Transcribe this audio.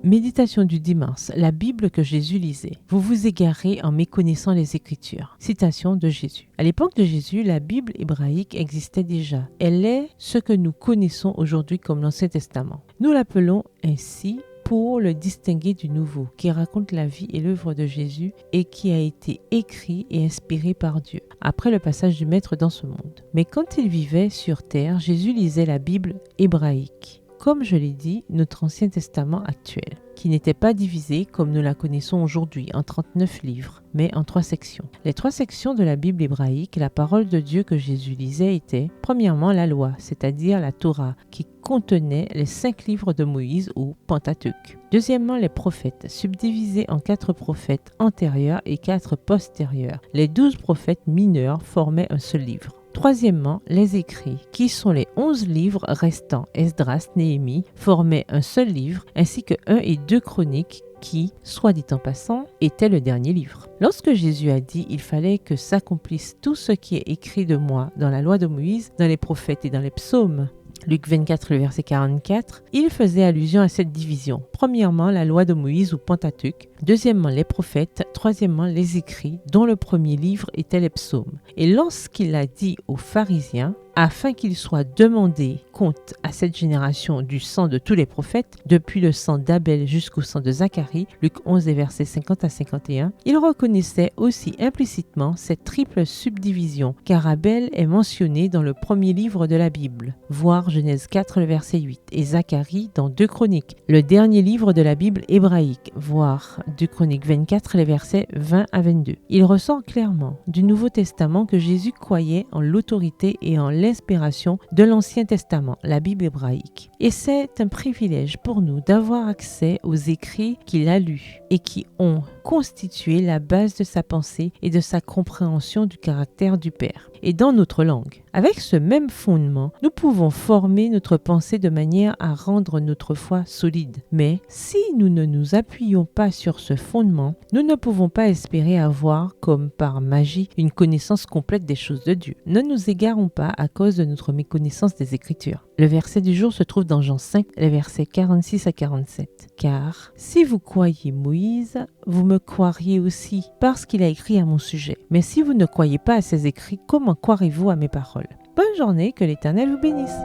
Méditation du dimanche, la Bible que Jésus lisait. Vous vous égarez en méconnaissant les Écritures. Citation de Jésus. À l'époque de Jésus, la Bible hébraïque existait déjà. Elle est ce que nous connaissons aujourd'hui comme l'Ancien Testament. Nous l'appelons ainsi pour le distinguer du Nouveau, qui raconte la vie et l'œuvre de Jésus et qui a été écrit et inspiré par Dieu, après le passage du Maître dans ce monde. Mais quand il vivait sur terre, Jésus lisait la Bible hébraïque. Comme je l'ai dit, notre Ancien Testament actuel, qui n'était pas divisé comme nous la connaissons aujourd'hui en 39 livres, mais en 3 sections. Les 3 sections de la Bible hébraïque, la parole de Dieu que Jésus lisait était, premièrement, la loi, c'est-à-dire la Torah, qui contenait les 5 livres de Moïse ou Pentateuque. Deuxièmement, les prophètes, subdivisés en 4 prophètes antérieurs et 4 postérieurs. Les 12 prophètes mineurs formaient un seul livre. Troisièmement, les écrits, qui sont les 11 livres restants, Esdras, Néhémie, formaient un seul livre, ainsi que 1 et 2 chroniques, qui, soit dit en passant, était le dernier livre. Lorsque Jésus a dit il fallait que s'accomplisse tout ce qui est écrit de moi dans la loi de Moïse, dans les prophètes et dans les psaumes, Luc 24, le verset 44, il faisait allusion à cette division. Premièrement, la loi de Moïse ou Pentateuque. Deuxièmement, les prophètes. Troisièmement, les écrits, dont le premier livre était les psaumes. Et lorsqu'il a dit aux pharisiens, afin qu'il soit demandé compte à cette génération du sang de tous les prophètes, depuis le sang d'Abel jusqu'au sang de Zacharie, Luc 11, versets 50 à 51, il reconnaissait aussi implicitement cette triple subdivision, car Abel est mentionné dans le premier livre de la Bible, voir Genèse 4, le verset 8, et Zacharie dans 2 Chroniques, le dernier livre de la Bible hébraïque, voir 2 Chroniques 24, les versets 20 à 22. Il ressort clairement du Nouveau Testament que Jésus croyait en l'autorité et en l'inspiration de l'Ancien Testament, la Bible hébraïque. Et c'est un privilège pour nous d'avoir accès aux écrits qu'il a lus et qui ont constitué la base de sa pensée et de sa compréhension du caractère du Père, et dans notre langue. Avec ce même fondement, nous pouvons former notre pensée de manière à rendre notre foi solide. Mais si nous ne nous appuyons pas sur ce fondement, nous ne pouvons pas espérer avoir, comme par magie, une connaissance complète des choses de Dieu. Ne nous égarons pas à cause de notre méconnaissance des Écritures. Le verset du jour se trouve dans Jean 5, les versets 46 à 47. Car si vous croyez Moïse, vous me croiriez aussi, parce qu'il a écrit à mon sujet. Mais si vous ne croyez pas à ses écrits, comment croirez-vous à mes paroles? Bonne journée, que l'Éternel vous bénisse.